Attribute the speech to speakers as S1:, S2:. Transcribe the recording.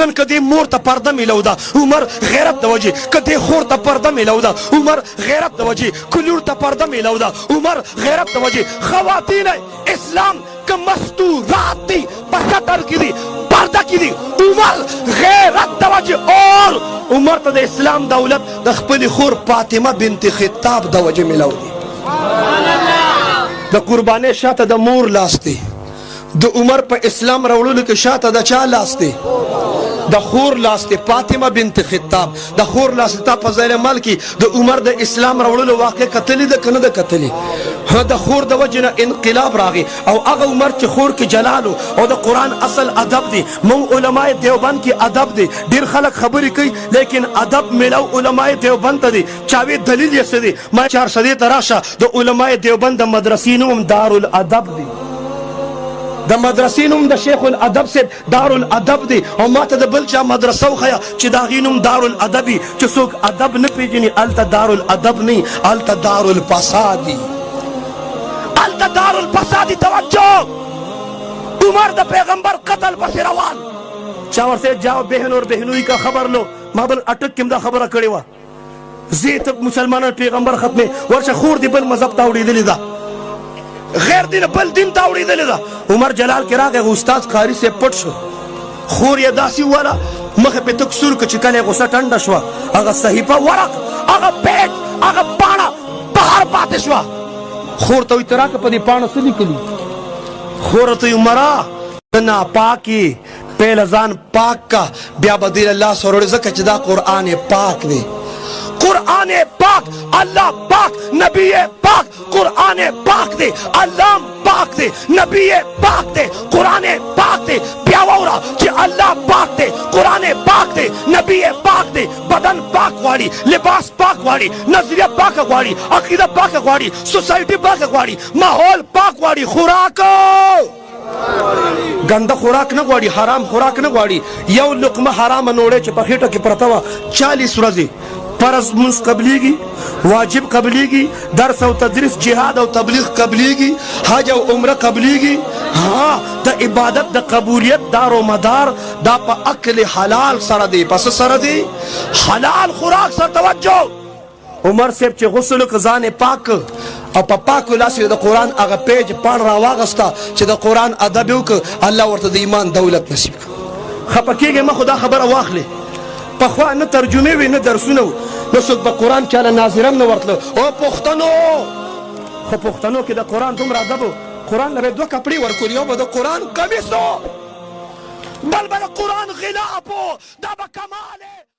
S1: نن کدی مور ته پرده میلو ده عمر غیرت د وجې کدی خور ته پرده میلو ده عمر غیرت د وجې کلور ته پرده میلو ده عمر غیرت د وجې خواتین اسلام که مستورات دی په سطر کې دي پرده کې دي عمر غیرت د وجې اور عمر ته د اسلام دولت د خپلې خور فاطمه بنت خطاب د وجې میلو دي د قربانۍ شاته د مور لاس دی د عمر په اسلام راوړلو کې شاته د چا لاس دی د خور لاس دی فاطمه بنت خطاب د خور لاس تا په ځای مال کې د عمر د اسلام راوړلو واقع کتلې ده کنه ده کتلې د خور د وجې نه انقلاب راغی او هغه عمر چې خور کې جلالو او د قرآن اصل ادب دی مونږ علماء دیوبند کې ادب دی ډېر خلک خبرې کوي لیکن ادب میلو علماء دیوبند ته دی چاوی دلیل یې څه دی ما 400 ته راشه د علماء دیوبند د مدرسې نوم دارالادب دی د مدرسې نوم د شیخ الادب صاحب دارالادب دی او ما ته د بل چا مدرسه وښیه چې د هغې نوم دارالادب وي چې څوک ادب نه پېژني هلته دارالادب نه وي هلته دارالفساد وي هلته دارالفساد توجه عمر د پیغمبر قتل پسې روان چا ورته جاؤ بہن اور بہنوئی کا خبر لو ما بل اٹک کې دا خبره کړې وه زه ته مسلمانان پیغمبر ختمې ورشه خور دې بل مذهب ته اورېدلې ده غیر دین بل دین ته اورېدلې ده عمر جلال کې راغی استاد قاري صاحب پټ شو خور یې داسې وواله مخې پې تک سور که چې کله یې غوسه ټنډه شوه هغه صحیفه ورق هغه پیج هغه پاڼه بهر پاتې شوه خور ته وایي ته راکړه په دې پاڼه څه لیکلي خور ته وایي عمره ته ناپاکې پهله ځان پاک کا بیا به دې له لاس وروړې ځکه چې دا قرآن پاک دی قرآن پاک اللہ پاک نبی پاک قرآن پاک دے اللہ پاک دے نبی پاک دے قرآن پاک دے پیاورا کہ اللہ پاک دے قرآن پاک دے نبی پاک دے بدن پاک واڑی لباس پاک واڑی نظریہ پاک واڑی عقیدہ پاک واڑی سوسائٹی پاک واڑی ماحول پاک واڑی خوراک گنده خوراک نه غواړي حرام خوراک نه غواړي یو لقمه حرامه نوړې چې په خېټه کې پرته وه 40 ورځې فرض منځ قبلیږي واجب قبلیږي درس او تدریس جهاد او تبلیغ قبلیږي حج او عمره قبلیږي ها د عبادت د قبولیت دار و مدار دا په اکل حلال سره دی پس سره دی حلال خوراک سره توجه عمر صاحب چې غسل وکړ ځان یې پاک او په پاکو لاس یې د قرآن هغه پیج پاڼ راواغسته چې د قرآن ادب یې وکړ الله ورته د ایمان دولت نصیب کړ خفه کېږئ مه خو دا خبره واخلې پخوا نه ترجمې وې نه درسونه و نو څوک به قرآن چاله ناظرم نه ورتله او پښتنو خو پښتنو کې د قرآن دومره ادب و قرآن له به 2 کپړې ورکول یو به د قرآن کمیس و بل به د قرآن غلاف و دا به کمال